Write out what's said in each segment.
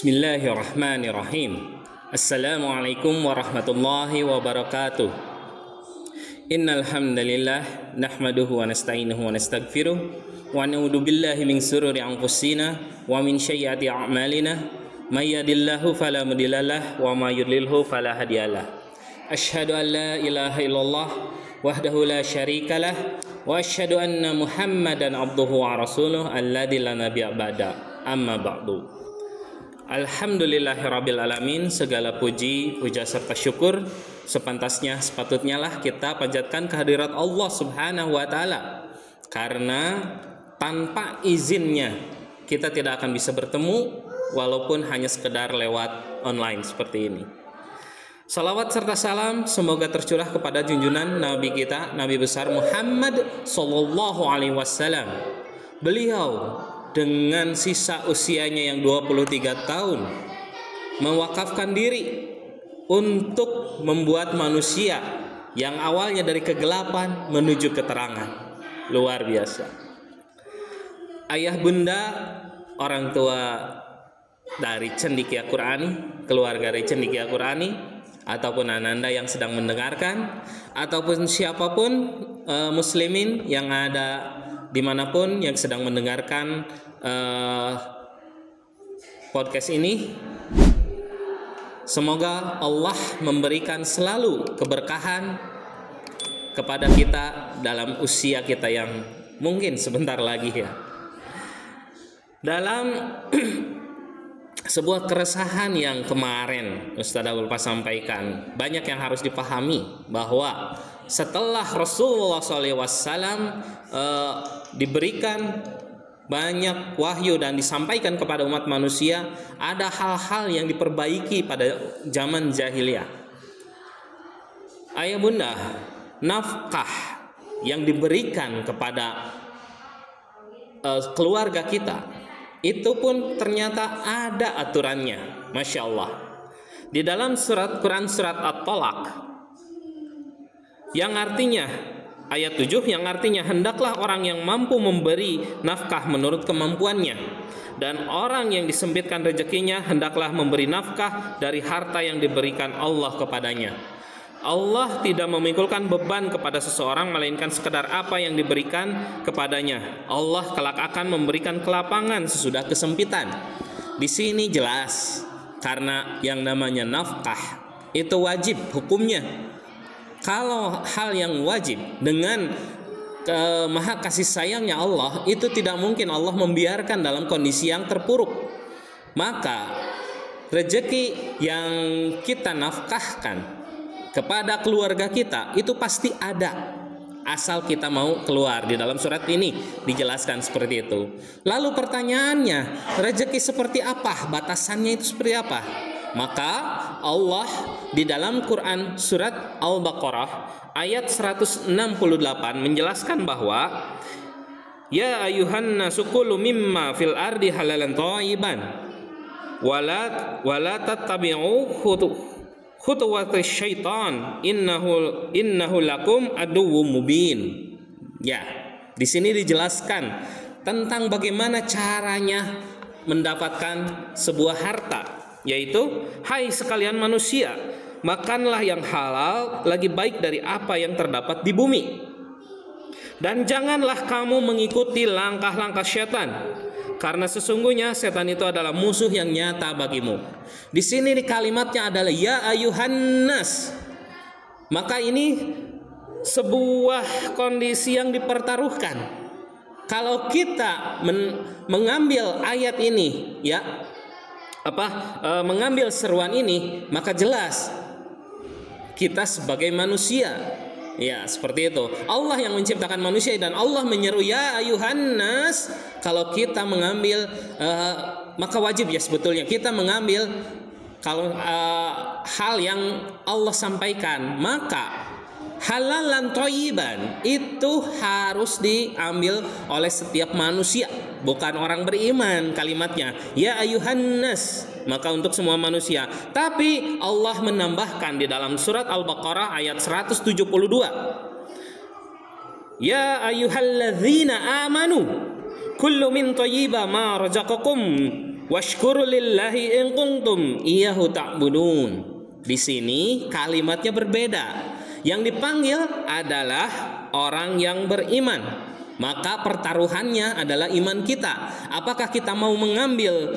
Bismillahirrahmanirrahim. Assalamualaikum warahmatullahi wabarakatuh. Innal hamdalillah nahmaduhu wa nasta'inuhu wa nastaghfiruh wa na'udzu billahi min shururi anfusina wa min sayyiati a'malina may yahdihillahu fala mudhillalah wa may yudlilhu fala hadiyalah. Asyhadu an la ilaha illallah wahdahu la syarikalah wa asyhadu anna Muhammadan abduhu wa rasuluh alladzi la nabiyya ba'da. Amma ba'du. Alhamdulillahirabbil alamin, segala puji, puja serta syukur sepantasnya sepatutnya lah kita panjatkan kehadirat Allah Subhanahu wa taala. Karena tanpa izinnya kita tidak akan bisa bertemu walaupun hanya sekedar lewat online seperti ini. Salawat serta salam semoga tercurah kepada junjungan Nabi kita, Nabi besar Muhammad sallallahu alaihi wasallam. Beliau dengan sisa usianya yang 23 tahun mewakafkan diri untuk membuat manusia yang awalnya dari kegelapan menuju keterangan. Luar biasa. Ayah bunda, orang tua dari Cendekia Qurani, keluarga dari Cendekia Qurani, ataupun ananda yang sedang mendengarkan, ataupun siapapun muslimin yang ada dimanapun yang sedang mendengarkan podcast ini, semoga Allah memberikan selalu keberkahan kepada kita dalam usia kita yang mungkin sebentar lagi ya. Dalam sebuah keresahan yang kemarin Ustaz Abdul Pas sampaikan, banyak yang harus dipahami bahwa setelah Rasulullah SAW diberikan banyak wahyu dan disampaikan kepada umat manusia, ada hal-hal yang diperbaiki pada zaman jahiliyah. Ayah bunda, nafkah yang diberikan kepada keluarga kita itu pun ternyata ada aturannya. Masya Allah. Di dalam surat Quran surat At-Talaq yang artinya ayat 7 yang artinya hendaklah orang yang mampu memberi nafkah menurut kemampuannya, dan orang yang disempitkan rezekinya hendaklah memberi nafkah dari harta yang diberikan Allah kepadanya. Allah tidak memikulkan beban kepada seseorang melainkan sekedar apa yang diberikan kepadanya. Allah kelak akan memberikan kelapangan sesudah kesempitan. Di sini jelas karena yang namanya nafkah itu wajib hukumnya. Kalau hal yang wajib dengan maha kasih sayangnya Allah, itu tidak mungkin Allah membiarkan dalam kondisi yang terpuruk. Maka rezeki yang kita nafkahkan kepada keluarga kita itu pasti ada, asal kita mau keluar. Di dalam surat ini dijelaskan seperti itu. Lalu pertanyaannya, rezeki seperti apa? Batasannya itu seperti apa? Maka Allah di dalam Quran surat Al-Baqarah ayat 168 menjelaskan bahwa ya ayuhan nasu kulu mimma fil ardi halalan thayyiban wala tattabi'u khutuwatis syaitan innahu lakum aduwwum mubin. Ya, di sini dijelaskan tentang bagaimana caranya mendapatkan sebuah harta, yaitu hai sekalian manusia, makanlah yang halal lagi baik dari apa yang terdapat di bumi, dan janganlah kamu mengikuti langkah-langkah setan, karena sesungguhnya setan itu adalah musuh yang nyata bagimu. Di sini di kalimatnya adalah ya ayuhan nas. Maka ini sebuah kondisi yang dipertaruhkan. Kalau kita mengambil ayat ini ya, mengambil seruan ini, maka jelas kita sebagai manusia ya seperti itu. Allah yang menciptakan manusia dan Allah menyeru ya ayuhan nas. Kalau kita mengambil maka wajib ya sebetulnya kita mengambil kalau hal yang Allah sampaikan, maka halalan thayyiban itu harus diambil oleh setiap manusia, bukan orang beriman. Kalimatnya ya ayuhan nas, maka untuk semua manusia. Tapi Allah menambahkan di dalam surat Al-Baqarah ayat 172, ya ayyuhalladzina amanu kullu min thayyiba ma razaqakum Washkuru lillahi in kuntum iyyahu ta'budun. Di sini kalimatnya berbeda. Yang dipanggil adalah orang yang beriman. Maka pertaruhannya adalah iman kita. Apakah kita mau mengambil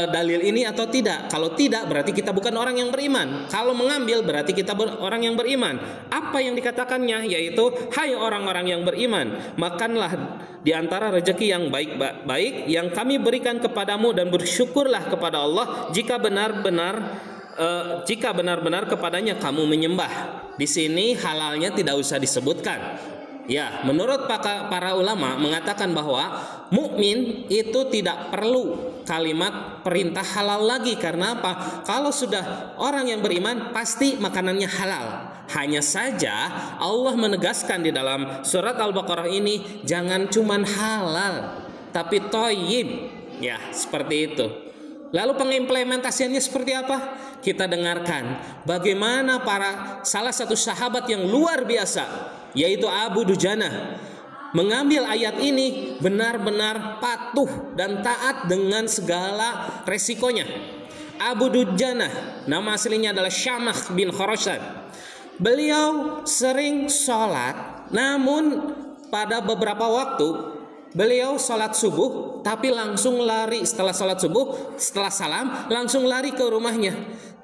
dalil ini atau tidak? Kalau tidak, berarti kita bukan orang yang beriman. Kalau mengambil, berarti kita orang yang beriman. Apa yang dikatakannya? Yaitu, hai orang-orang yang beriman, makanlah di antara rezeki yang baik-baik yang kami berikan kepadamu, dan bersyukurlah kepada Allah jika benar-benar kepadanya kamu menyembah. Di sini halalnya tidak usah disebutkan. Ya, menurut para ulama mengatakan bahwa mukmin itu tidak perlu kalimat perintah halal lagi. Karena apa? Kalau sudah orang yang beriman, pasti makanannya halal. Hanya saja Allah menegaskan di dalam surat Al-Baqarah ini, jangan cuman halal, tapi thayyib. Ya, seperti itu. Lalu pengimplementasiannya seperti apa? Kita dengarkan bagaimana salah satu sahabat yang luar biasa, yaitu Abu Dujana, mengambil ayat ini benar-benar patuh dan taat dengan segala resikonya. Abu Dujana, nama aslinya adalah Syamah bin Khurasan. Beliau sering sholat, namun pada beberapa waktu beliau sholat subuh, tapi langsung lari setelah sholat subuh, setelah salam langsung lari ke rumahnya.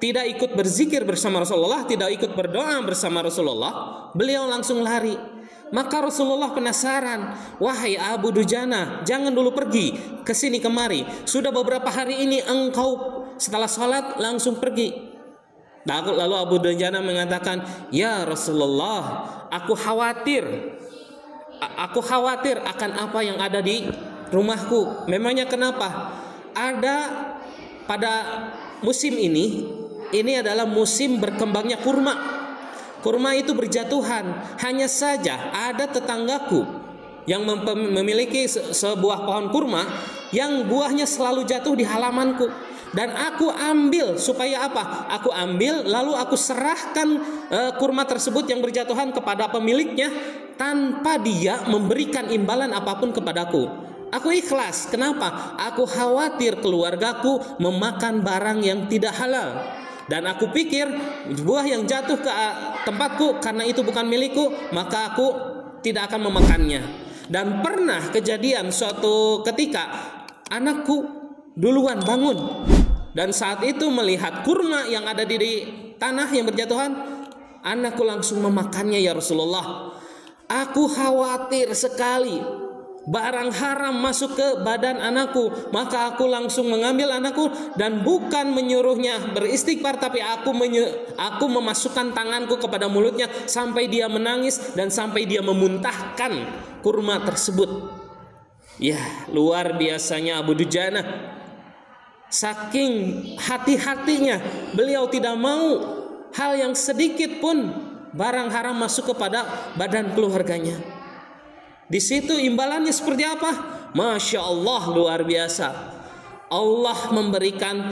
Tidak ikut berzikir bersama Rasulullah, tidak ikut berdoa bersama Rasulullah. Beliau langsung lari. Maka Rasulullah penasaran, wahai Abu Dujana, jangan dulu pergi ke sini kemari. Sudah beberapa hari ini engkau setelah sholat langsung pergi. Lalu Abu Dujana mengatakan, ya Rasulullah, aku khawatir akan apa yang ada di rumahku. Memangnya kenapa? Ada pada musim ini adalah musim berkembangnya kurma. Kurma itu berjatuhan. Hanya saja ada tetanggaku yang memiliki sebuah pohon kurma yang buahnya selalu jatuh di halamanku. Dan aku ambil, supaya apa? Aku ambil lalu aku serahkan kurma tersebut yang berjatuhan kepada pemiliknya, tanpa dia memberikan imbalan apapun kepadaku. Aku ikhlas. Kenapa? Aku khawatir keluargaku memakan barang yang tidak halal. Dan aku pikir buah yang jatuh ke tempatku karena itu bukan milikku, maka aku tidak akan memakannya. Dan pernah kejadian suatu ketika anakku duluan bangun, dan saat itu melihat kurma yang ada di tanah yang berjatuhan, anakku langsung memakannya. Ya Rasulullah, aku khawatir sekali barang haram masuk ke badan anakku. Maka aku langsung mengambil anakku dan bukan menyuruhnya beristighfar, tapi aku memasukkan tanganku kepada mulutnya sampai dia menangis dan sampai dia memuntahkan kurma tersebut. Ya, luar biasanya Abu Dujana. Saking hati-hatinya, beliau tidak mau hal yang sedikit pun barang haram masuk kepada badan keluarganya. Di situ imbalannya seperti apa? Masya Allah, luar biasa. Allah memberikan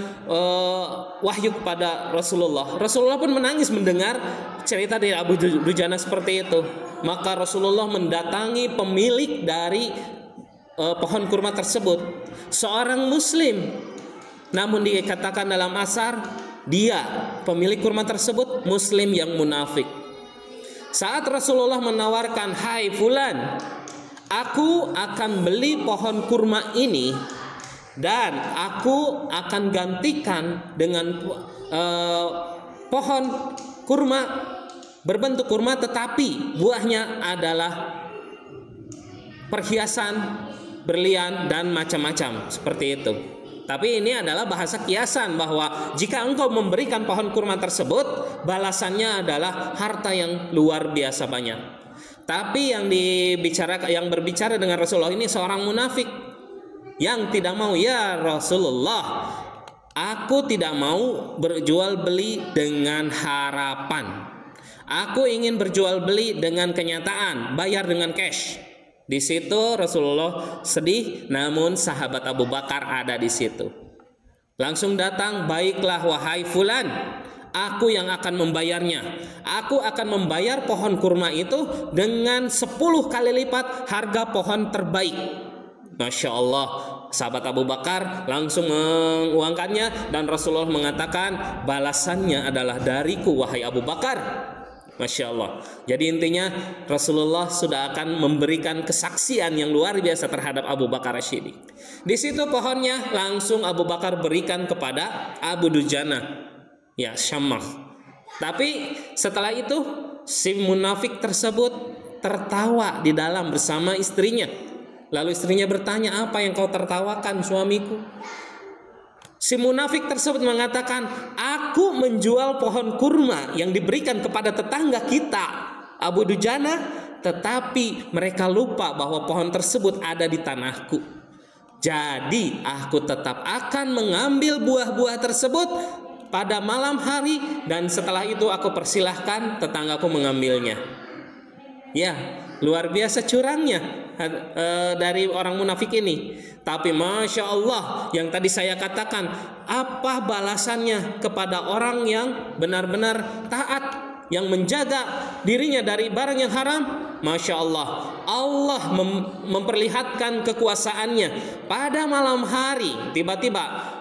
wahyu kepada Rasulullah. Rasulullah pun menangis mendengar cerita dari Abu Dujana seperti itu. Maka Rasulullah mendatangi pemilik dari pohon kurma tersebut, seorang muslim. Namun dikatakan dalam asar, dia pemilik kurma tersebut muslim yang munafik. Saat Rasulullah menawarkan, hai fulan, aku akan beli pohon kurma ini dan aku akan gantikan dengan pohon kurma berbentuk kurma tetapi buahnya adalah perhiasan, berlian dan macam-macam seperti itu. Tapi ini adalah bahasa kiasan, bahwa jika engkau memberikan pohon kurma tersebut, balasannya adalah harta yang luar biasa banyak. Tapi yang berbicara dengan Rasulullah ini seorang munafik yang tidak mau. Ya Rasulullah, aku tidak mau berjual beli dengan harapan. Aku ingin berjual beli dengan kenyataan, bayar dengan cash. Di situ Rasulullah sedih, namun sahabat Abu Bakar ada di situ. Langsung datang, baiklah wahai fulan, aku yang akan membayarnya. Aku akan membayar pohon kurma itu dengan 10 kali lipat harga pohon terbaik. Masya Allah, Sahabat Abu Bakar langsung menguangkannya dan Rasulullah mengatakan, balasannya adalah dariku wahai Abu Bakar. Masya Allah. Jadi intinya Rasulullah sudah akan memberikan kesaksian yang luar biasa terhadap Abu Bakar As-Siddiq. Di situ pohonnya langsung Abu Bakar berikan kepada Abu Dujana, ya Syammah. Tapi setelah itu si munafik tersebut tertawa di dalam bersama istrinya. Lalu istrinya bertanya, apa yang kau tertawakan suamiku? Si munafik tersebut mengatakan, aku menjual pohon kurma yang diberikan kepada tetangga kita Abu Dujana, tetapi mereka lupa bahwa pohon tersebut ada di tanahku. Jadi aku tetap akan mengambil buah-buah tersebut pada malam hari, dan setelah itu aku persilahkan tetanggaku mengambilnya. Ya, luar biasa curangnya dari orang munafik ini. Tapi Masya Allah, yang tadi saya katakan, apa balasannya kepada orang yang benar-benar taat, yang menjaga dirinya dari barang yang haram? Masya Allah, Allah memperlihatkan kekuasaannya. Pada malam hari tiba-tiba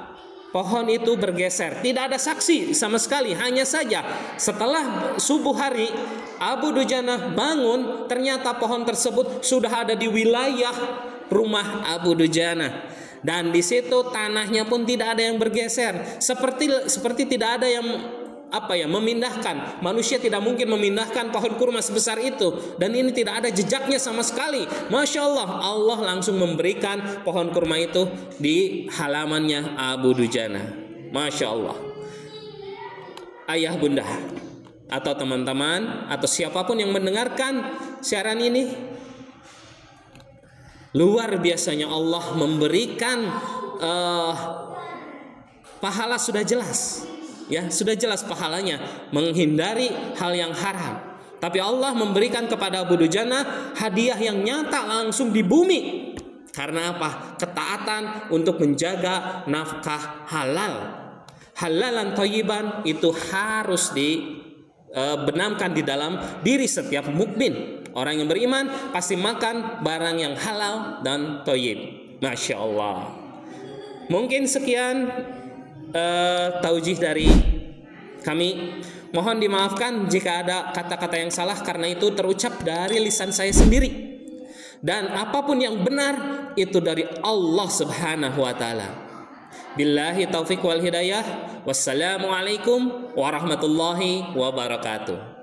pohon itu bergeser, tidak ada saksi sama sekali. Hanya saja setelah subuh hari Abu Dujana bangun, ternyata pohon tersebut sudah ada di wilayah rumah Abu Dujana, dan di situ tanahnya pun tidak ada yang bergeser, seperti tidak ada yang memindahkan. Manusia tidak mungkin memindahkan pohon kurma sebesar itu, dan ini tidak ada jejaknya sama sekali. Masya Allah, Allah langsung memberikan pohon kurma itu di halamannya Abu Dujana. Masya Allah. Ayah bunda atau teman-teman atau siapapun yang mendengarkan siaran ini, luar biasanya Allah memberikan pahala sudah jelas. Ya, sudah jelas pahalanya menghindari hal yang haram. Tapi Allah memberikan kepada Abu Dujana hadiah yang nyata langsung di bumi. Karena apa? Ketaatan untuk menjaga nafkah halal. Halalan thayyiban itu harus dibenamkan di dalam diri setiap mukmin. Orang yang beriman pasti makan barang yang halal dan thayyib. Masya Allah. Mungkin sekian taujih dari kami. Mohon dimaafkan jika ada kata-kata yang salah, karena itu terucap dari lisan saya sendiri, dan apapun yang benar itu dari Allah Subhanahu wa taala. Billahi taufiq wal hidayah. Wassalamualaikum warahmatullahi wabarakatuh.